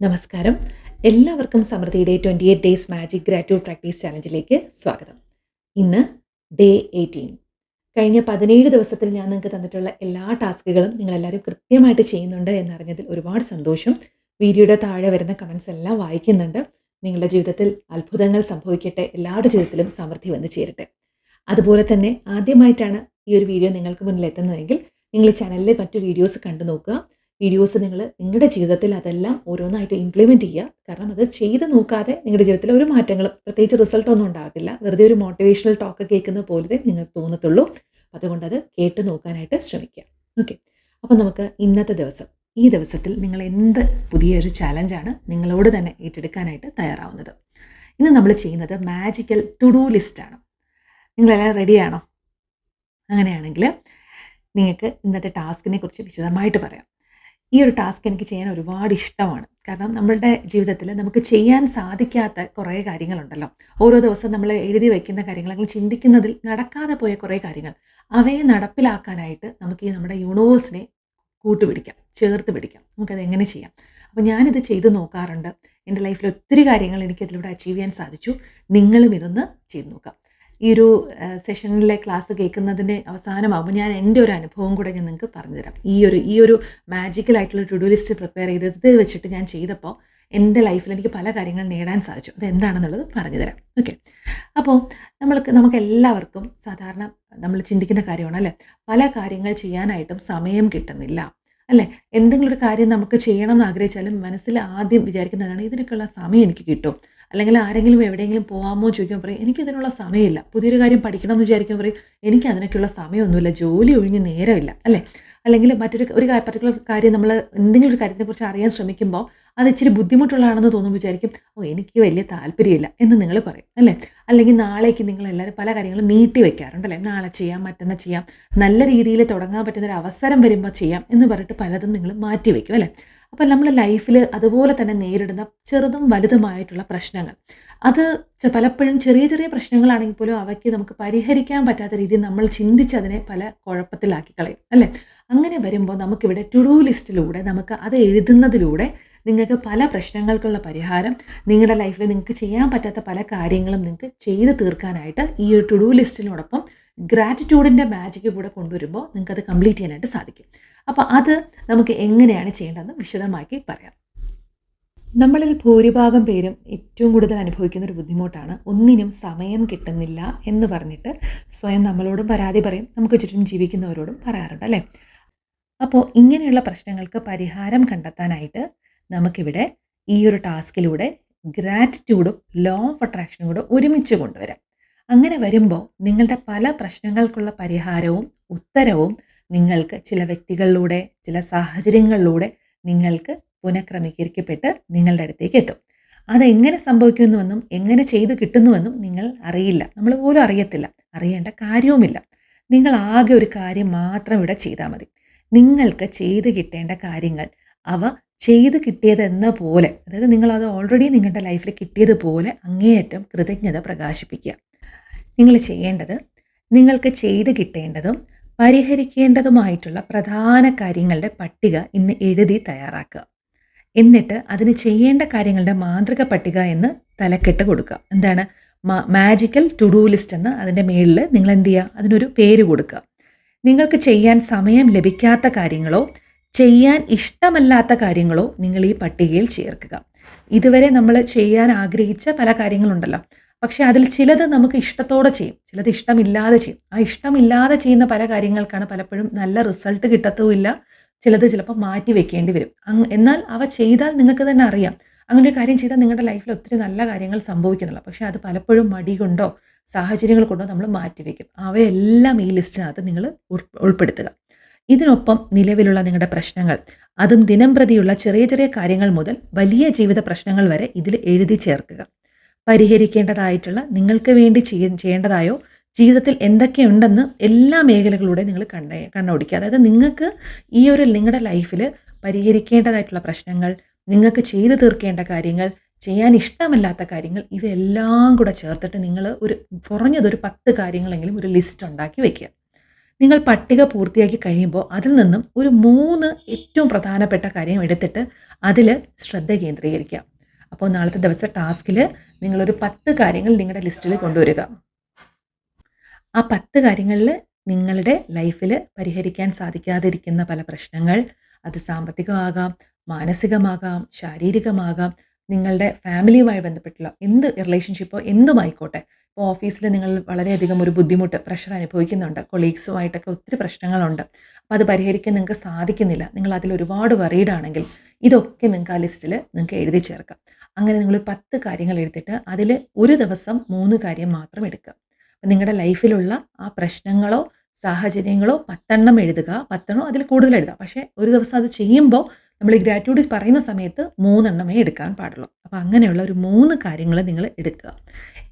നമസ്കാരം. എല്ലാവർക്കും സമൃദ്ധിയുടെ 28 ഡേയ്സ് മാജിക് ഗ്രാറ്റ്യൂഡ് പ്രാക്ടീസ് ചാലഞ്ചിലേക്ക് സ്വാഗതം. ഇന്ന് ഡേ 18. കഴിഞ്ഞ 17 ദിവസത്തിൽ ഞാൻ നിങ്ങൾക്ക് തന്നിട്ടുള്ള എല്ലാ ടാസ്കുകളും നിങ്ങളെല്ലാവരും കൃത്യമായിട്ട് ചെയ്യുന്നുണ്ട് എന്നറിഞ്ഞതിൽ ഒരുപാട് സന്തോഷം. വീഡിയോയുടെ താഴെ വരുന്ന കമൻസ് എല്ലാം വായിക്കുന്നുണ്ട്. നിങ്ങളുടെ ജീവിതത്തിൽ അത്ഭുതങ്ങൾ സംഭവിക്കട്ടെ, എല്ലാവരുടെ ജീവിതത്തിലും സമൃദ്ധി വന്നു ചേരട്ടെ. അതുപോലെ തന്നെ ആദ്യമായിട്ടാണ് ഈ ഒരു വീഡിയോ നിങ്ങൾക്ക് മുന്നിൽ എത്തുന്നതെങ്കിൽ നിങ്ങൾ ഈ ചാനലിലെ മറ്റു വീഡിയോസ് കണ്ടു നോക്കുക. വീഡിയോസ് നിങ്ങൾ നിങ്ങളുടെ ജീവിതത്തിൽ അതെല്ലാം ഓരോന്നായിട്ട് ഇംപ്ലിമെൻറ്റ് ചെയ്യുക. കാരണം അത് ചെയ്ത് നോക്കാതെ നിങ്ങളുടെ ജീവിതത്തിൽ ഒരു മാറ്റങ്ങളും പ്രത്യേകിച്ച് റിസൾട്ടൊന്നും ഉണ്ടാകത്തില്ല. വെറുതെ ഒരു മോട്ടിവേഷണൽ ടോക്ക് കേൾക്കുന്ന പോലെ നിങ്ങൾക്ക് തോന്നത്തുള്ളൂ. അതുകൊണ്ട് അത് കേട്ട് നോക്കാനായിട്ട് ശ്രമിക്കുക. ഓക്കെ, അപ്പം നമുക്ക് ഇന്നത്തെ ദിവസം, ഈ ദിവസത്തിൽ നിങ്ങൾ എന്ത് പുതിയൊരു ചാലഞ്ചാണ് നിങ്ങളോട് തന്നെ ഏറ്റെടുക്കാനായിട്ട് തയ്യാറാവുന്നത്. ഇന്ന് നമ്മൾ ചെയ്യുന്നത് മാജിക്കൽ ടു ഡു ലിസ്റ്റാണ്. നിങ്ങളെല്ലാം റെഡിയാണോ? അങ്ങനെയാണെങ്കിൽ നിങ്ങൾക്ക് ഇന്നത്തെ ടാസ്കിനെ കുറിച്ച് വിശദമായിട്ട് പറയാം. ഈ ഒരു ടാസ്ക് എനിക്ക് ചെയ്യാൻ ഒരുപാട് ഇഷ്ടമാണ്. കാരണം നമ്മളുടെ ജീവിതത്തിൽ നമുക്ക് ചെയ്യാൻ സാധിക്കാത്ത കുറേ കാര്യങ്ങളുണ്ടല്ലോ. ഓരോ ദിവസം നമ്മൾ എഴുതി വയ്ക്കുന്ന കാര്യങ്ങൾ, അല്ലെങ്കിൽ ചിന്തിക്കുന്നതിൽ നടക്കാതെ പോയ കുറേ കാര്യങ്ങൾ, അവയെ നടപ്പിലാക്കാനായിട്ട് നമുക്ക് ഈ നമ്മുടെ യൂണിവേഴ്സിനെ കൂട്ടുപിടിക്കാം, ചേർത്ത് പിടിക്കാം. നമുക്കത് എങ്ങനെ ചെയ്യാം? അപ്പോൾ ഞാനിത് ചെയ്ത് നോക്കാറുണ്ട്. എൻ്റെ ലൈഫിൽ ഒത്തിരി കാര്യങ്ങൾ എനിക്കതിലൂടെ അച്ചീവ് ചെയ്യാൻ സാധിച്ചു. നിങ്ങളും ഇതൊന്ന് ചെയ്ത് നോക്കാം. ഈ ഒരു സെഷനിലെ ക്ലാസ് കേൾക്കുന്നതിൻ്റെ അവസാനമാകുമ്പോൾ ഞാൻ എൻ്റെ ഒരു അനുഭവം കൂടെ ഞാൻ നിങ്ങൾക്ക് പറഞ്ഞുതരാം. ഈ ഒരു മാജിക്കലായിട്ടുള്ള ടു ഡു ലിസ്റ്റ് പ്രിപ്പയർ ചെയ്തത് വെച്ചിട്ട് ഞാൻ ചെയ്തപ്പോൾ എൻ്റെ ലൈഫിൽ എനിക്ക് പല കാര്യങ്ങൾ നേടാൻ സാധിച്ചു. അതെന്താണെന്നുള്ളത് പറഞ്ഞുതരാം. ഓക്കെ, അപ്പോൾ നമുക്ക് എല്ലാവർക്കും സാധാരണ നമ്മൾ ചിന്തിക്കുന്ന കാര്യമാണ് അല്ലേ, പല കാര്യങ്ങൾ ചെയ്യാനായിട്ടും സമയം കിട്ടുന്നില്ല അല്ലേ. എന്തെങ്കിലും ഒരു കാര്യം നമുക്ക് ചെയ്യണം എന്ന് ആഗ്രഹിച്ചാലും മനസ്സിൽ ആദ്യം വിചാരിക്കുന്നതാണ്, ഇതിനൊക്കെയുള്ള സമയം എനിക്ക് കിട്ടും. അല്ലെങ്കിൽ ആരെങ്കിലും എവിടെയെങ്കിലും പോകാമോ ചോദിക്കുമ്പോൾ പറയും, എനിക്കിതിനുള്ള സമയമില്ല. പുതിയൊരു കാര്യം പഠിക്കണം എന്ന് വിചാരിക്കുമ്പോൾ പറയും, എനിക്ക് അതിനൊക്കെയുള്ള സമയമൊന്നുമില്ല, ജോലി ഒഴിഞ്ഞ് നേരമില്ല അല്ലേ. അല്ലെങ്കിൽ പർട്ടിക്കുലർ കാര്യം, നമ്മൾ എന്തെങ്കിലും ഒരു കാര്യത്തെക്കുറിച്ച് അറിയാൻ ശ്രമിക്കുമ്പോൾ അത് ഇച്ചിരി ബുദ്ധിമുട്ടുള്ളതാണെന്ന് തോന്നുമ്പോൾ വിചാരിക്കും, എനിക്ക് വലിയ താല്പര്യമില്ല എന്ന് നിങ്ങൾ പറയും അല്ലേ. അല്ലെങ്കിൽ നാളേക്ക് നിങ്ങളെല്ലാവരും പല കാര്യങ്ങളും നീട്ടി വെക്കാറുണ്ടല്ലേ. നാളെ ചെയ്യാം, മറ്റന്നാൾ ചെയ്യാം, നല്ല രീതിയിൽ തുടങ്ങാൻ പറ്റുന്നൊരു അവസരം വരുമ്പോൾ ചെയ്യാം എന്ന് പറഞ്ഞിട്ട് പലതും നിങ്ങൾ മാറ്റി വയ്ക്കും അല്ലേ. അപ്പം നമ്മൾ ലൈഫിൽ അതുപോലെ തന്നെ നേരിടുന്ന ചെറുതും വലുതുമായിട്ടുള്ള പ്രശ്നങ്ങൾ, അത് പലപ്പോഴും ചെറിയ ചെറിയ പ്രശ്നങ്ങളാണെങ്കിൽ പോലും അവയ്ക്ക് നമുക്ക് പരിഹരിക്കാൻ പറ്റാത്ത രീതിയിൽ നമ്മൾ ചിന്തിച്ചതിനെ പല കുഴപ്പത്തിലാക്കി കളയും അല്ലേ. അങ്ങനെ വരുമ്പോൾ നമുക്കിവിടെ ടു ഡു ലിസ്റ്റിലൂടെ നമുക്ക് അത് എഴുതുന്നതിലൂടെ നിങ്ങൾക്ക് പല പ്രശ്നങ്ങൾക്കുള്ള പരിഹാരം, നിങ്ങളുടെ ലൈഫിൽ നിങ്ങൾക്ക് ചെയ്യാൻ പറ്റാത്ത പല കാര്യങ്ങളും നിങ്ങൾക്ക് ചെയ്ത് തീർക്കാനായിട്ട് ഈ ഒരു ടു ഡു ലിസ്റ്റിനോടൊപ്പം ഗ്രാറ്റിറ്റ്യൂഡിൻ്റെ മാജിക്ക് കൂടെ കൊണ്ടുവരുമ്പോൾ നിങ്ങൾക്കത് കംപ്ലീറ്റ് ചെയ്യാനായിട്ട് സാധിക്കും. അപ്പോൾ അത് നമുക്ക് എങ്ങനെയാണ് ചെയ്യേണ്ടതെന്ന് വിശദമാക്കി പറയാം. നമ്മളിൽ ഭൂരിഭാഗം പേരും ഏറ്റവും കൂടുതൽ അനുഭവിക്കുന്ന ഒരു ബുദ്ധിമുട്ടാണ് ഒന്നിനും സമയം കിട്ടുന്നില്ല എന്ന് പറഞ്ഞിട്ട് സ്വയം നമ്മളോടും പരാതി പറയും, നമുക്ക് ചുറ്റും ജീവിക്കുന്നവരോടും പറയാറുണ്ട് അല്ലേ. അപ്പോൾ ഇങ്ങനെയുള്ള പ്രശ്നങ്ങൾക്ക് പരിഹാരം കണ്ടെത്താനായിട്ട് നമുക്കിവിടെ ഈ ഒരു ടാസ്കിലൂടെ ഗ്രാറ്റിറ്റ്യൂഡും ലോ ഓഫ് അട്രാക്ഷനും കൂടെ ഒരുമിച്ച് കൊണ്ടുവരാം. അങ്ങനെ വരുമ്പോൾ നിങ്ങളുടെ പല പ്രശ്നങ്ങൾക്കുള്ള പരിഹാരവും ഉത്തരവും നിങ്ങൾക്ക് ചില വ്യക്തികളിലൂടെ, ചില സാഹചര്യങ്ങളിലൂടെ നിങ്ങൾക്ക് പുനഃക്രമീകരിക്കപ്പെട്ട് നിങ്ങളുടെ അടുത്തേക്ക് എത്തും. അതെങ്ങനെ സംഭവിക്കുന്നുവെന്നും എങ്ങനെ ചെയ്ത് കിട്ടുന്നുവെന്നും നിങ്ങൾ അറിയില്ല, നമ്മൾ പോലും അറിയത്തില്ല, അറിയേണ്ട കാര്യവുമില്ല. നിങ്ങൾ ആകെ ഒരു കാര്യം മാത്രം ഇവിടെ ചെയ്താൽ മതി. നിങ്ങൾക്ക് ചെയ്ത് കിട്ടേണ്ട കാര്യങ്ങൾ അവ ചെയ്ത് കിട്ടിയതെന്ന പോലെ, അതായത് നിങ്ങളത് ഓൾറെഡി നിങ്ങളുടെ ലൈഫിൽ കിട്ടിയതുപോലെ അങ്ങേയറ്റം കൃതജ്ഞത പ്രകാശിപ്പിക്കുക. നിങ്ങൾ ചെയ്യേണ്ടത്, നിങ്ങൾക്ക് ചെയ്ത് കിട്ടേണ്ടതും പരിഹരിക്കേണ്ടതുമായിട്ടുള്ള പ്രധാന കാര്യങ്ങളുടെ പട്ടിക ഇന്ന് എഴുതി തയ്യാറാക്കുക. എന്നിട്ട് അതിന് ചെയ്യേണ്ട കാര്യങ്ങളുടെ മാന്ത്രിക പട്ടിക എന്ന് തലക്കെട്ട് കൊടുക്കുക. എന്താണ്? മാജിക്കൽ ടു ഡു ലിസ്റ്റ് എന്ന് അതിൻ്റെ മേളിൽ നിങ്ങൾ എന്ത് ചെയ്യുക, അതിനൊരു പേര് കൊടുക്കുക. നിങ്ങൾക്ക് ചെയ്യാൻ സമയം ലഭിക്കാത്ത കാര്യങ്ങളോ ചെയ്യാൻ ഇഷ്ടമല്ലാത്ത കാര്യങ്ങളോ നിങ്ങൾ ഈ പട്ടികയിൽ ചേർക്കുക. ഇതുവരെ നമ്മൾ ചെയ്യാൻ ആഗ്രഹിച്ച പല കാര്യങ്ങളുണ്ടല്ലോ, പക്ഷെ അതിൽ ചിലത് നമുക്ക് ഇഷ്ടത്തോടെ ചെയ്യും, ചിലത് ഇഷ്ടമില്ലാതെ ചെയ്യും. ആ ഇഷ്ടമില്ലാതെ ചെയ്യുന്ന പല കാര്യങ്ങൾക്കാണ് പലപ്പോഴും നല്ല റിസൾട്ട് കിട്ടത്തുമില്ല, ചിലത് ചിലപ്പോൾ മാറ്റി വെക്കേണ്ടി വരും. എന്നാൽ അവ ചെയ്താൽ നിങ്ങൾക്ക് തന്നെ അറിയാം, അങ്ങനെ ഒരു കാര്യം ചെയ്താൽ നിങ്ങളുടെ ലൈഫിൽ ഒത്തിരി നല്ല കാര്യങ്ങൾ സംഭവിക്കുന്നില്ല. പക്ഷേ അത് പലപ്പോഴും മടി കൊണ്ടോ സാഹചര്യങ്ങൾ കൊണ്ടോ നമ്മൾ മാറ്റിവെക്കും. അവയെല്ലാം ഈ ലിസ്റ്റിനകത്ത് നിങ്ങൾ ഉൾപ്പെടുത്തുക. ഇതിനൊപ്പം നിലവിലുള്ള നിങ്ങളുടെ പ്രശ്നങ്ങൾ, അതും ദിനം പ്രതിയുള്ള ചെറിയ ചെറിയ കാര്യങ്ങൾ മുതൽ വലിയ ജീവിത പ്രശ്നങ്ങൾ വരെ ഇതിൽ എഴുതി ചേർക്കുക. പരിഹരിക്കേണ്ടതായിട്ടുള്ള, നിങ്ങൾക്ക് വേണ്ടി ചെയ്യേണ്ടതായോ ജീവിതത്തിൽ എന്തൊക്കെയുണ്ടെന്ന് എല്ലാ മേഖലകളിലൂടെ നിങ്ങൾ കണ്ണോടിക്കുക. അതായത് നിങ്ങൾക്ക് ഈ ഒരു നിങ്ങളുടെ ലൈഫിൽ പരിഹരിക്കേണ്ടതായിട്ടുള്ള പ്രശ്നങ്ങൾ, നിങ്ങൾക്ക് ചെയ്തു തീർക്കേണ്ട കാര്യങ്ങൾ, ചെയ്യാൻ ഇഷ്ടമല്ലാത്ത കാര്യങ്ങൾ, ഇവയെല്ലാം കൂടെ ചേർത്തിട്ട് നിങ്ങൾ കുറഞ്ഞതൊരു 10 കാര്യങ്ങളെങ്കിലും ഒരു ലിസ്റ്റ് ഉണ്ടാക്കി വെക്കുക. നിങ്ങൾ പട്ടിക പൂർത്തിയാക്കി കഴിയുമ്പോൾ അതിൽ നിന്നും ഒരു 3 ഏറ്റവും പ്രധാനപ്പെട്ട കാര്യം എടുത്തിട്ട് അതിൽ ശ്രദ്ധ കേന്ദ്രീകരിക്കുക. അപ്പോൾ നാളത്തെ ദിവസം ടാസ്കിൽ നിങ്ങളൊരു 10 കാര്യങ്ങൾ നിങ്ങളുടെ ലിസ്റ്റിൽ കൊണ്ടുവരിക. ആ 10 കാര്യങ്ങളിൽ നിങ്ങളുടെ ലൈഫിൽ പരിഹരിക്കാൻ സാധിക്കാതിരിക്കുന്ന പല പ്രശ്നങ്ങൾ, അത് സാമ്പത്തികമാകാം, മാനസികമാകാം, ശാരീരികമാകാം, നിങ്ങളുടെ ഫാമിലിയുമായി ബന്ധപ്പെട്ടുള്ള എന്ത് റിലേഷൻഷിപ്പോ എന്തുമായിക്കോട്ടെ. ഇപ്പോൾ ഓഫീസിൽ നിങ്ങൾ വളരെയധികം ഒരു ബുദ്ധിമുട്ട്, പ്രഷർ അനുഭവിക്കുന്നുണ്ട്. കൊളീഗ്സുമായിട്ടൊക്കെ ഒത്തിരി പ്രശ്നങ്ങളുണ്ട്. അപ്പോൾ അത് പരിഹരിക്കാൻ നിങ്ങൾക്ക് സാധിക്കുന്നില്ല. നിങ്ങൾ അതിൽ ഒരുപാട് വറീഡ് ആണെങ്കിൽ ഇതൊക്കെ നിങ്ങൾക്ക് ആ ലിസ്റ്റിൽ നിങ്ങൾക്ക് എഴുതി ചേർക്കാം. അങ്ങനെ നിങ്ങൾ 10 കാര്യങ്ങൾ എടുത്തിട്ട് അതിൽ ഒരു ദിവസം 3 കാര്യം മാത്രം എടുക്കുക. അപ്പം നിങ്ങളുടെ ലൈഫിലുള്ള ആ പ്രശ്നങ്ങളോ സാഹചര്യങ്ങളോ 10 എഴുതുക. 10 അതിൽ കൂടുതൽ എഴുതുക. പക്ഷേ ഒരു ദിവസം അത് ചെയ്യുമ്പോൾ നമ്മൾ ഈ ഗ്രാറ്റ്യൂഡ് പറയുന്ന സമയത്ത് 3 എടുക്കാൻ പാടുള്ളൂ. അപ്പോൾ അങ്ങനെയുള്ള ഒരു 3 കാര്യങ്ങൾ നിങ്ങൾ എടുക്കുക.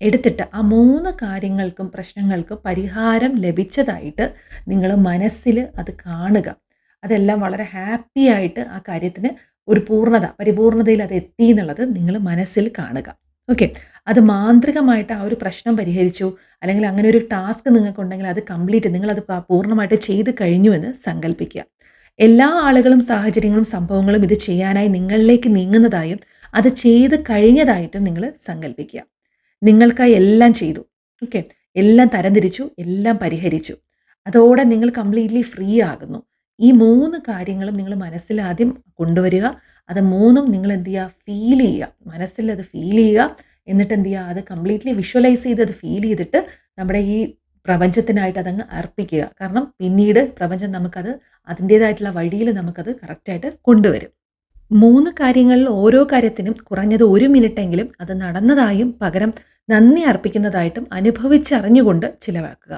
എടുത്തിട്ട് ആ 3 കാര്യങ്ങൾക്കും പ്രശ്നങ്ങൾക്കും പരിഹാരം ലഭിച്ചതായിട്ട് നിങ്ങൾ മനസ്സിൽ അത് കാണുക. അതെല്ലാം വളരെ ഹാപ്പി ആയിട്ട് ആ കാര്യത്തിന് ഒരു പരിപൂർണതയിൽ അത് എത്തി എന്നുള്ളത് നിങ്ങൾ മനസ്സിൽ കാണുക. ഓക്കെ. അത് മാന്ത്രികമായിട്ട് ആ ഒരു പ്രശ്നം പരിഹരിച്ചു, അല്ലെങ്കിൽ അങ്ങനെ ഒരു ടാസ്ക് നിങ്ങൾക്കുണ്ടെങ്കിൽ അത് കംപ്ലീറ്റ് നിങ്ങളത് പൂർണ്ണമായിട്ട് ചെയ്ത് കഴിഞ്ഞു എന്ന് സങ്കല്പിക്കുക. എല്ലാ ആളുകളും സാഹചര്യങ്ങളും സംഭവങ്ങളും ഇത് ചെയ്യാനായി നിങ്ങളിലേക്ക് നീങ്ങുന്നതായും അത് ചെയ്ത് കഴിഞ്ഞതായിട്ടും നിങ്ങൾ സങ്കല്പിക്കുക. നിങ്ങൾക്കായി എല്ലാം ചെയ്തു. ഓക്കെ. എല്ലാം തരംതിരിച്ചു, എല്ലാം പരിഹരിച്ചു. അതോടെ നിങ്ങൾ കംപ്ലീറ്റ്ലി ഫ്രീ ആകുന്നു. ഈ 3 കാര്യങ്ങളും നിങ്ങൾ മനസ്സിൽ ആദ്യം കൊണ്ടുവരിക. അത് 3ഉം നിങ്ങൾ എന്ത് ചെയ്യുക? ഫീൽ ചെയ്യുക. മനസ്സിൽ അത് ഫീൽ ചെയ്യുക. എന്നിട്ട് എന്ത് ചെയ്യുക? അത് കംപ്ലീറ്റ്ലി വിഷ്വലൈസ് ചെയ്ത് അത് ഫീൽ ചെയ്തിട്ട് നമ്മുടെ ഈ പ്രപഞ്ചത്തിനായിട്ട് അതങ്ങ് അർപ്പിക്കുക. കാരണം പിന്നീട് പ്രപഞ്ചം നമുക്കത് അതിൻ്റേതായിട്ടുള്ള വഴിയിൽ നമുക്കത് കറക്റ്റായിട്ട് കൊണ്ടുവരും. 3 കാര്യങ്ങളിൽ ഓരോ കാര്യത്തിനും കുറഞ്ഞത് 1 മിനിറ്റെങ്കിലും അത് നടന്നതായും പകരം നന്ദി അർപ്പിക്കുന്നതായിട്ടും അനുഭവിച്ചറിഞ്ഞുകൊണ്ട് ചിലവാക്കുക.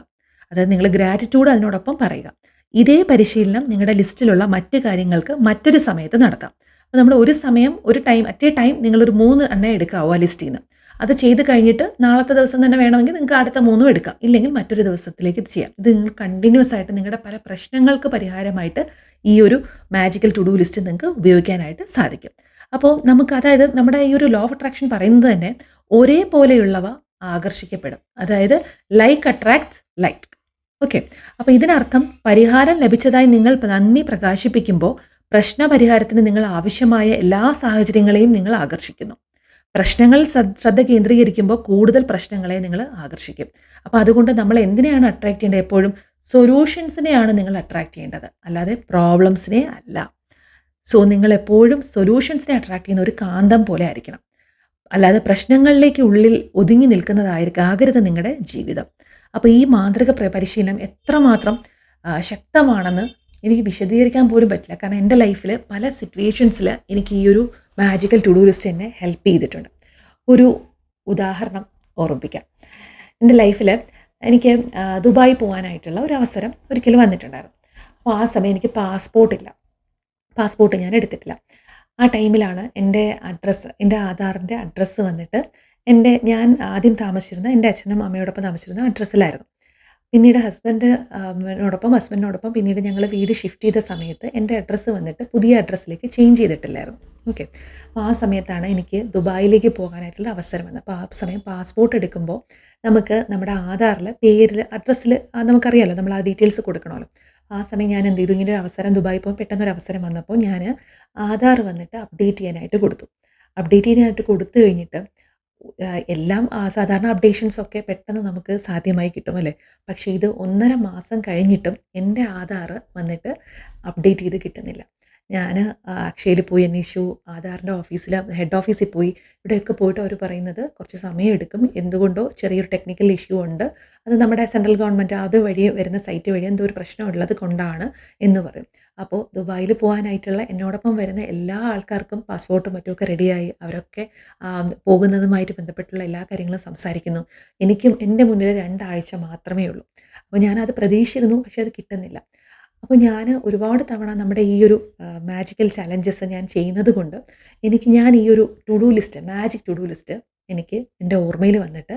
അതായത് നിങ്ങൾ ഗ്രാറ്റിറ്റ്യൂഡ് അതിനോടൊപ്പം പറയുക. ഇതേ പരിശീലനം നിങ്ങളുടെ ലിസ്റ്റിലുള്ള മറ്റ് കാര്യങ്ങൾക്ക് മറ്റൊരു സമയത്ത് നടത്താം. അപ്പോൾ നമ്മൾ ഒരു സമയം ഒരു ടൈം അറ്റ് എ ടൈം നിങ്ങളൊരു 3 എണ്ണം എടുക്കാവോ ആ ലിസ്റ്റിൽ നിന്ന്. അത് ചെയ്ത് കഴിഞ്ഞിട്ട് നാളത്തെ ദിവസം തന്നെ വേണമെങ്കിൽ നിങ്ങൾക്ക് അടുത്ത 3ഉം എടുക്കാം. ഇല്ലെങ്കിൽ മറ്റൊരു ദിവസത്തിലേക്ക് ഇത് ചെയ്യാം. ഇത് നിങ്ങൾ കണ്ടിന്യൂസ് ആയിട്ട് നിങ്ങളുടെ പല പ്രശ്നങ്ങൾക്ക് പരിഹാരമായിട്ട് ഈ ഒരു മാജിക്കൽ ടു ഡു ലിസ്റ്റ് നിങ്ങൾക്ക് ഉപയോഗിക്കാനായിട്ട് സാധിക്കും. അപ്പോൾ നമുക്ക് അതായത് നമ്മുടെ ഈ ഒരു ലോ ഓഫ് അട്രാക്ഷൻ പറയുന്നത് തന്നെ ഒരേപോലെയുള്ളവ ആകർഷിക്കപ്പെടും. അതായത് ലൈക്ക് അട്രാക്ട്സ് ലൈക്ക്. ഓക്കെ. അപ്പോൾ ഇതിനർത്ഥം പരിഹാരം ലഭിച്ചതായി നിങ്ങൾ നന്ദി പ്രകാശിപ്പിക്കുമ്പോൾ പ്രശ്നപരിഹാരത്തിന് നിങ്ങൾ ആവശ്യമായ എല്ലാ സാഹചര്യങ്ങളെയും നിങ്ങൾ ആകർഷിക്കുന്നു. പ്രശ്നങ്ങൾ ശ്രദ്ധ കേന്ദ്രീകരിക്കുമ്പോൾ കൂടുതൽ പ്രശ്നങ്ങളെ നിങ്ങൾ ആകർഷിക്കും. അപ്പോൾ അതുകൊണ്ട് നമ്മൾ എന്തിനെയാണ് അട്രാക്ട് ചെയ്യേണ്ടത്? എപ്പോഴും സൊല്യൂഷൻസിനെയാണ് നിങ്ങൾ അട്രാക്ട് ചെയ്യേണ്ടത്, അല്ലാതെ പ്രോബ്ലംസിനെ അല്ല. സോ നിങ്ങൾ എപ്പോഴും സൊല്യൂഷൻസിനെ അട്രാക്ട് ചെയ്യുന്ന ഒരു കാന്തം പോലെ ആയിരിക്കണം, അല്ലാതെ പ്രശ്നങ്ങളിലേക്ക് ഉള്ളിൽ ഒതുങ്ങി ആകരുത് നിങ്ങളുടെ ജീവിതം. അപ്പോൾ ഈ മാന്ത്രിക പരിശീലനം എത്രമാത്രം ശക്തമാണെന്ന് എനിക്ക് വിശദീകരിക്കാൻ പോലും പറ്റില്ല. കാരണം എൻ്റെ ലൈഫിൽ പല സിറ്റുവേഷൻസിൽ എനിക്ക് ഈ ഒരു മാജിക്കൽ ടു ഡു ലിസ്റ്റ് എന്നെ ഹെൽപ്പ് ചെയ്തിട്ടുണ്ട്. ഒരു ഉദാഹരണം ഓർമ്മിപ്പിക്കാം. എൻ്റെ ലൈഫിൽ എനിക്ക് ദുബായി പോകാനായിട്ടുള്ള ഒരു അവസരം ഒരിക്കലും വന്നിട്ടുണ്ടായിരുന്നു. അപ്പോൾ ആ സമയം എനിക്ക് പാസ്പോർട്ട് ഞാൻ എടുത്തിട്ടില്ല. ആ ടൈമിലാണ് എൻ്റെ ആധാറിൻ്റെ അഡ്രസ്സ് വന്നിട്ട് ഞാൻ ആദ്യം താമസിച്ചിരുന്ന എൻ്റെ അച്ഛനും അമ്മയോടൊപ്പം താമസിച്ചിരുന്ന അഡ്രസ്സിലായിരുന്നു. പിന്നീട് ഹസ്ബൻഡിനോടൊപ്പം പിന്നീട് ഞങ്ങൾ വീട് ഷിഫ്റ്റ് ചെയ്ത സമയത്ത് എൻ്റെ അഡ്രസ്സ് വന്നിട്ട് പുതിയ അഡ്രസ്സിലേക്ക് ചേഞ്ച് ചെയ്തിട്ടില്ലായിരുന്നു. ഓക്കെ. അപ്പോൾ ആ സമയത്താണ് എനിക്ക് ദുബായിലേക്ക് പോകാനായിട്ടുള്ള അവസരം വന്നത്. അപ്പോൾ ആ സമയം പാസ്പോർട്ട് എടുക്കുമ്പോൾ നമുക്ക് നമ്മുടെ ആധാറിൽ പേരിൽ അഡ്രസ്സിൽ നമുക്കറിയാമല്ലോ, നമ്മൾ ആ ഡീറ്റെയിൽസ് കൊടുക്കണമല്ലോ. ആ സമയം ഞാൻ എന്ത് ചെയ്തു, ഇങ്ങനെ ഒരു അവസരം ദുബായി പോകാൻ പെട്ടെന്നൊരു അവസരം വന്നപ്പോൾ ഞാൻ ആധാർ വന്നിട്ട് അപ്ഡേറ്റ് ചെയ്യാനായിട്ട് കൊടുത്തു കഴിഞ്ഞിട്ട് എല്ലാം സാധാരണ അപ്ഡേഷൻസൊക്കെ പെട്ടെന്ന് നമുക്ക് സാധ്യമായി കിട്ടും അല്ലേ. പക്ഷേ ഇത് 1.5 മാസം കഴിഞ്ഞിട്ടും എൻ്റെ ആധാർ വന്നിട്ട് അപ്ഡേറ്റ് ചെയ്ത് കിട്ടുന്നില്ല. ഞാൻ അക്ഷയയിൽ പോയി അന്വേഷിച്ചു, ആധാറിൻ്റെ ഹെഡ് ഓഫീസിൽ പോയി. ഇവിടെയൊക്കെ പോയിട്ട് അവർ പറയുന്നത് കുറച്ച് സമയം എടുക്കും, എന്തുകൊണ്ടോ ചെറിയൊരു ടെക്നിക്കൽ ഇഷ്യൂ ഉണ്ട്, അത് നമ്മുടെ സെൻട്രൽ ഗവൺമെൻറ് അതുവഴി വരുന്ന സൈറ്റ് വഴി എന്തോ ഒരു പ്രശ്നമുള്ളത് കൊണ്ടാണ് എന്ന് പറയും. അപ്പോൾ ദുബായിൽ പോകാനായിട്ടുള്ള എന്നോടൊപ്പം വരുന്ന എല്ലാ ആൾക്കാർക്കും പാസ്പോർട്ടും മറ്റുമൊക്കെ റെഡിയായി. അവരൊക്കെ പോകുന്നതുമായിട്ട് ബന്ധപ്പെട്ടുള്ള എല്ലാ കാര്യങ്ങളും സംസാരിക്കുന്നു. എനിക്കും എൻ്റെ മുന്നിൽ 2 ആഴ്ച മാത്രമേ ഉള്ളൂ. അപ്പോൾ ഞാനത് പ്രതീക്ഷിച്ചിരുന്നു, പക്ഷേ അത് കിട്ടുന്നില്ല. അപ്പോൾ ഞാൻ ഒരുപാട് തവണ നമ്മുടെ ഈ ഒരു മാജിക്കൽ ചലഞ്ചസ് ഞാൻ ചെയ്യുന്നത് കൊണ്ട് ഞാൻ ഈ ഒരു മാജിക് ടു ഡു ലിസ്റ്റ് എനിക്ക് എൻ്റെ ഓർമ്മയിൽ വന്നിട്ട്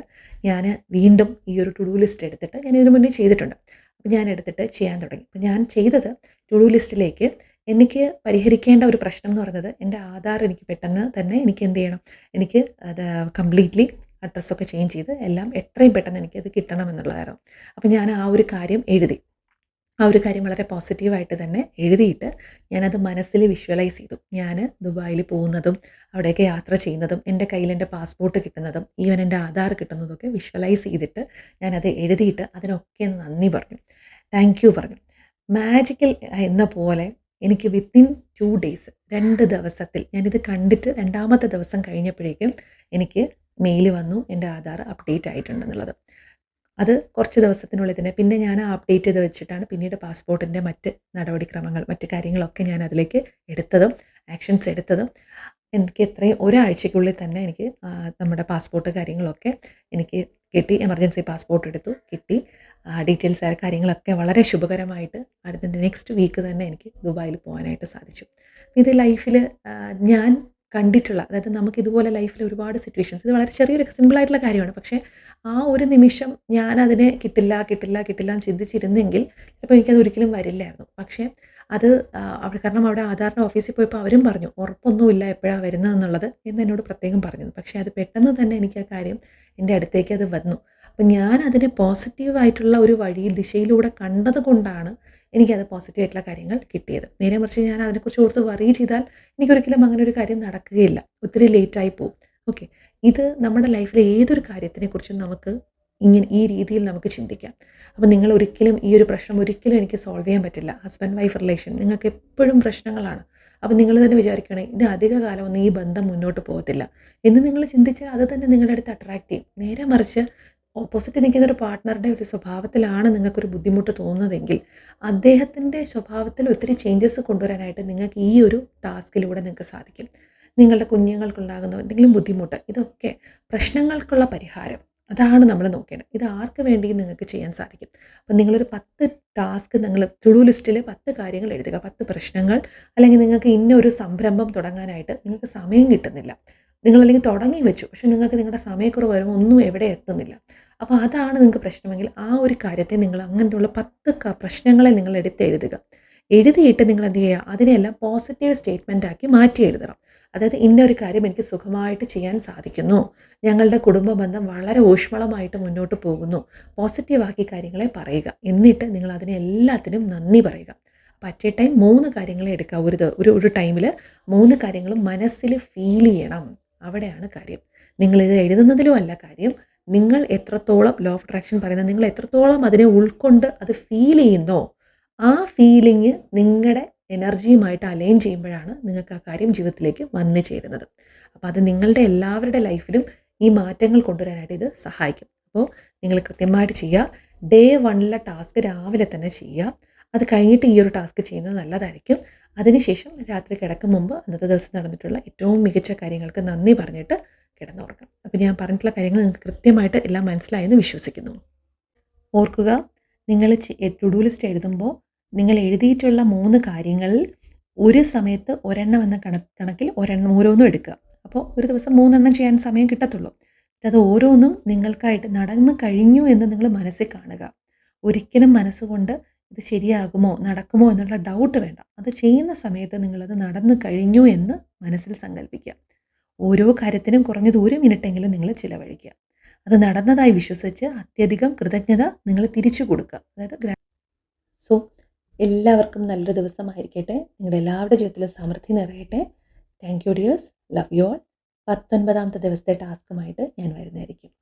ഞാൻ വീണ്ടും ഈ ഒരു ടു ഡു ലിസ്റ്റ് എടുത്തിട്ട് ഞാൻ ഇതിനു മുന്നേ ചെയ്തിട്ടുണ്ട്. അപ്പോൾ ഞാൻ എടുത്തിട്ട് ചെയ്യാൻ തുടങ്ങി. അപ്പോൾ ഞാൻ ചെയ്തത് ടു ഡു ലിസ്റ്റിലേക്ക് എനിക്ക് പരിഹരിക്കേണ്ട ഒരു പ്രശ്നം എന്ന് പറയുന്നത് എൻ്റെ ആധാർ എനിക്ക് പെട്ടെന്ന് തന്നെ എനിക്ക് എന്ത് ചെയ്യണം, എനിക്ക് അത് കംപ്ലീറ്റ്ലി അഡ്രസ്സൊക്കെ ചേഞ്ച് ചെയ്ത് എല്ലാം എത്രയും പെട്ടെന്ന് എനിക്കത് കിട്ടണം എന്നുള്ളതായിരുന്നു. അപ്പോൾ ഞാൻ ആ ഒരു കാര്യം എഴുതി. ആ ഒരു കാര്യം വളരെ പോസിറ്റീവായിട്ട് തന്നെ എഴുതിയിട്ട് ഞാനത് മനസ്സിൽ വിഷ്വലൈസ് ചെയ്തു. ഞാൻ ദുബായിൽ പോകുന്നതും അവിടെയൊക്കെ യാത്ര ചെയ്യുന്നതും എൻ്റെ കയ്യിൽ എൻ്റെ പാസ്പോർട്ട് കിട്ടുന്നതും ഈവൻ എൻ്റെ ആധാർ കിട്ടുന്നതൊക്കെ വിഷ്വലൈസ് ചെയ്തിട്ട് ഞാനത് എഴുതിയിട്ട് അതിനൊക്കെ നന്ദി പറഞ്ഞു. താങ്ക് യു പറഞ്ഞു. മാജിക്കൽ എന്ന പോലെ എനിക്ക് വിത്തിൻ 2 ഡേയ്സ് 2 ദിവസത്തിൽ ഞാനിത് കണ്ടിട്ട് 2ാമത്തെ ദിവസം കഴിഞ്ഞപ്പോഴേക്കും എനിക്ക് മെയിൽ വന്നു എൻ്റെ ആധാർ അപ്ഡേറ്റ് ആയിട്ടുണ്ടെന്നുള്ളത്. അത് കുറച്ച് ദിവസത്തിനുള്ളിൽ തന്നെ പിന്നെ ഞാൻ അപ്ഡേറ്റ് ചെയ്ത് വെച്ചിട്ടാണ് പിന്നീട് പാസ്പോർട്ടിൻ്റെ മറ്റ് നടപടിക്രമങ്ങൾ മറ്റ് കാര്യങ്ങളൊക്കെ ഞാൻ അതിലേക്ക് എടുത്തതും ആക്ഷൻസ് എടുത്തതും എനിക്ക് എത്രയും ഒരാഴ്ചയ്ക്കുള്ളിൽ തന്നെ എനിക്ക് നമ്മുടെ പാസ്പോർട്ട് കാര്യങ്ങളൊക്കെ എനിക്ക് കിട്ടി. എമർജൻസി പാസ്പോർട്ട് എടുത്തു, കിട്ടി. ഡീറ്റെയിൽസ് കാര്യങ്ങളൊക്കെ വളരെ ശുഭകരമായിട്ട് അടുത്ത നെക്സ്റ്റ് വീക്ക് തന്നെ എനിക്ക് ദുബായിൽ പോകാനായിട്ട് സാധിച്ചു. ഇത് ലൈഫിൽ ഞാൻ കണ്ടിട്ടുള്ള, അതായത് നമുക്ക് ഇതുപോലെ ലൈഫിൽ ഒരുപാട് സിറ്റുവേഷൻസ്, ഇത് വളരെ ചെറിയൊരു സിമ്പിളായിട്ടുള്ള കാര്യമാണ്. പക്ഷേ ആ ഒരു നിമിഷം ഞാനതിനെ കിട്ടില്ല എന്ന് ചിന്തിച്ചിരുന്നെങ്കിൽ ചിലപ്പോൾ എനിക്കത് ഒരിക്കലും വരില്ലായിരുന്നു. പക്ഷേ അത് കാരണം അവിടെ ആധാറിൻ്റെ ഓഫീസിൽ പോയപ്പോൾ അവരും പറഞ്ഞു ഉറപ്പൊന്നുമില്ല എപ്പോഴാണ് വരുന്നതെന്നുള്ളത് എന്ന് എന്നോട് പ്രത്യേകം പറഞ്ഞത്. പക്ഷേ അത് പെട്ടെന്ന് തന്നെ എനിക്ക് ആ കാര്യം എൻ്റെ അടുത്തേക്ക് അത് വന്നു. അപ്പം ഞാൻ അതിനെ പോസിറ്റീവായിട്ടുള്ള ഒരു ദിശയിലൂടെ കണ്ടത് കൊണ്ടാണ് എനിക്കത് പോസിറ്റീവായിട്ടുള്ള കാര്യങ്ങൾ കിട്ടിയത്. നേരെ മറിച്ച് ഞാൻ അതിനെക്കുറിച്ച് ഓർത്ത് വറി ചെയ്താൽ എനിക്കൊരിക്കലും അങ്ങനെ ഒരു കാര്യം നടക്കുകയില്ല. ഒത്തിരി ലേറ്റായി പോവും. ഓക്കെ, ഇത് നമ്മുടെ ലൈഫിലെ ഏതൊരു കാര്യത്തിനെക്കുറിച്ചും നമുക്ക് ഇങ്ങനെ ഈ രീതിയിൽ നമുക്ക് ചിന്തിക്കാം. അപ്പം നിങ്ങൾ ഒരിക്കലും ഈ ഒരു പ്രശ്നം ഒരിക്കലും എനിക്ക് സോൾവ് ചെയ്യാൻ പറ്റില്ല. ഹസ്ബൻഡ് വൈഫ് റിലേഷൻ നിങ്ങൾക്ക് എപ്പോഴും പ്രശ്നങ്ങളാണ്. അപ്പം നിങ്ങൾ തന്നെ വിചാരിക്കണേ ഇത് അധിക കാലമൊന്നും ഈ ബന്ധം മുന്നോട്ട് പോകത്തില്ല എന്ന് നിങ്ങൾ ചിന്തിച്ചാൽ അത് തന്നെ നിങ്ങളുടെ അടുത്ത് അട്രാക്റ്റ് ചെയ്യും. നേരെ മറിച്ച് ഓപ്പോസിറ്റ് നിൽക്കുന്ന ഒരു പാർട്ട്ണറുടെ ഒരു സ്വഭാവത്തിലാണ് നിങ്ങൾക്കൊരു ബുദ്ധിമുട്ട് തോന്നുന്നതെങ്കിൽ അദ്ദേഹത്തിൻ്റെ സ്വഭാവത്തിൽ ഒത്തിരി ചേഞ്ചസ് കൊണ്ടുവരാനായിട്ട് നിങ്ങൾക്ക് ഈ ഒരു ടാസ്കിലൂടെ നിങ്ങൾക്ക് സാധിക്കും. നിങ്ങളുടെ കുഞ്ഞുങ്ങൾക്കുണ്ടാകുന്ന എന്തെങ്കിലും ബുദ്ധിമുട്ട്, ഇതൊക്കെ പ്രശ്നങ്ങൾക്കുള്ള പരിഹാരം, അതാണ് നമ്മൾ നോക്കേണ്ടത്. ഇത് ആർക്ക് വേണ്ടിയും നിങ്ങൾക്ക് ചെയ്യാൻ സാധിക്കും. അപ്പം നിങ്ങളൊരു 10 ടാസ്ക് നിങ്ങൾ ടു ഡു ലിസ്റ്റിൽ 10 കാര്യങ്ങൾ എഴുതുക, 10 പ്രശ്നങ്ങൾ. അല്ലെങ്കിൽ നിങ്ങൾക്ക് ഇന്നൊരു സംരംഭം തുടങ്ങാനായിട്ട് നിങ്ങൾക്ക് സമയം കിട്ടുന്നില്ല, നിങ്ങളല്ലെങ്കിൽ തുടങ്ങി വെച്ചു, പക്ഷേ നിങ്ങൾക്ക് നിങ്ങളുടെ സമയക്കുറവ് വരുമ്പോൾ ഒന്നും എവിടെ എത്തുന്നില്ല. അപ്പോൾ അതാണ് നിങ്ങൾക്ക് പ്രശ്നമെങ്കിൽ ആ ഒരു കാര്യത്തെ നിങ്ങൾ അങ്ങനത്തെയുള്ള 10 പ്രശ്നങ്ങളെ നിങ്ങൾ എഴുതുക. എഴുതിയിട്ട് നിങ്ങൾ എന്ത് ചെയ്യുക, അതിനെല്ലാം പോസിറ്റീവ് സ്റ്റേറ്റ്മെൻ്റ് ആക്കി മാറ്റി എഴുതണം. അതായത് ഇന്നൊരു കാര്യം എനിക്ക് സുഖമായിട്ട് ചെയ്യാൻ സാധിക്കുന്നു, ഞങ്ങളുടെ കുടുംബ ബന്ധം വളരെ ഊഷ്മളമായിട്ട് മുന്നോട്ട് പോകുന്നു, പോസിറ്റീവാക്കി കാര്യങ്ങളെ പറയുക. എന്നിട്ട് നിങ്ങൾ അതിനെ എല്ലാത്തിനും നന്ദി പറയുക. അപ്പോൾ അറ്റ് എ ടൈം 3 കാര്യങ്ങളെ എടുക്കുക. ഒരു ടൈമിൽ 3 കാര്യങ്ങളും മനസ്സിൽ ഫീൽ ചെയ്യണം. അവിടെയാണ് കാര്യം. നിങ്ങളിത് എഴുതുന്നതിലും അല്ല കാര്യം, നിങ്ങൾ എത്രത്തോളം ലോ ഓഫ് അട്രാക്ഷൻ പറയുന്നത്, നിങ്ങൾ എത്രത്തോളം അതിനെ ഉൾക്കൊണ്ട് അത് ഫീൽ ചെയ്യുന്നോ ആ ഫീലിംഗ് നിങ്ങളുടെ എനർജിയുമായിട്ട് അലൈൻ ചെയ്യുമ്പോഴാണ് നിങ്ങൾക്ക് ആ കാര്യം ജീവിതത്തിലേക്ക് വന്നു ചേരുന്നത്. അപ്പോൾ അത് നിങ്ങളുടെ എല്ലാവരുടെ ലൈഫിലും ഈ മാറ്റങ്ങൾ കൊണ്ടുവരാനായിട്ട് ഇത് സഹായിക്കും. അപ്പോൾ നിങ്ങൾ കൃത്യമായിട്ട് ചെയ്യുക. ഡേ 1 ടാസ്ക് രാവിലെ തന്നെ ചെയ്യുക. അത് കഴിഞ്ഞിട്ട് ഈ ഒരു ടാസ്ക് ചെയ്യുന്നത് നല്ലതായിരിക്കും. അതിനുശേഷം രാത്രി കിടക്കും മുമ്പ് അന്നത്തെ ദിവസം നടന്നിട്ടുള്ള ഏറ്റവും മികച്ച കാര്യങ്ങൾക്ക് നന്ദി പറഞ്ഞിട്ട് കിടന്നുറങ്ങാം. അപ്പോൾ ഞാൻ പറഞ്ഞിട്ടുള്ള കാര്യങ്ങൾ നിങ്ങൾക്ക് കൃത്യമായിട്ട് എല്ലാം മനസ്സിലായെന്ന് വിശ്വസിക്കുന്നു. ഓർക്കുക, നിങ്ങൾ ടു ഡു ലിസ്റ്റ് എഴുതുമ്പോൾ നിങ്ങൾ എഴുതിയിട്ടുള്ള 3 കാര്യങ്ങളിൽ ഒരു സമയത്ത് ഒരെണ്ണം എന്ന കണക്കിൽ ഓരോന്നും എടുക്കുക. അപ്പോൾ ഒരു ദിവസം 3 എണ്ണം ചെയ്യാൻ സമയം കിട്ടത്തുള്ളൂ. അത് ഓരോന്നും നിങ്ങൾക്കായിട്ട് നടന്നു കഴിഞ്ഞു എന്ന് നിങ്ങൾ മനസ്സിൽ കാണുക. ഒരിക്കലും മനസ്സുകൊണ്ട് ഇത് ശരിയാകുമോ നടക്കുമോ എന്നുള്ള ഡൗട്ട് വേണ്ട. അത് ചെയ്യുന്ന സമയത്ത് നിങ്ങളത് നടന്നു കഴിഞ്ഞു എന്ന് മനസ്സിൽ സങ്കല്പിക്കുക. ഓരോ കാര്യത്തിനും കുറഞ്ഞത് 1 മിനിറ്റെങ്കിലും നിങ്ങൾ ചിലവഴിക്കുക. അത് നടന്നതായി വിശ്വസിച്ച് അത്യധികം കൃതജ്ഞത നിങ്ങൾ തിരിച്ചു കൊടുക്കുക. അതായത് സോ എല്ലാവർക്കും നല്ലൊരു ദിവസമായിരിക്കട്ടെ. നിങ്ങളുടെ എല്ലാവരുടെ ജീവിതത്തിലും സമൃദ്ധി നിറയട്ടെ. Thank you dears. Love you all. 19ാമത്തെ ദിവസത്തെ ടാസ്കുമായിട്ട് ഞാൻ വരുന്നതായിരിക്കും.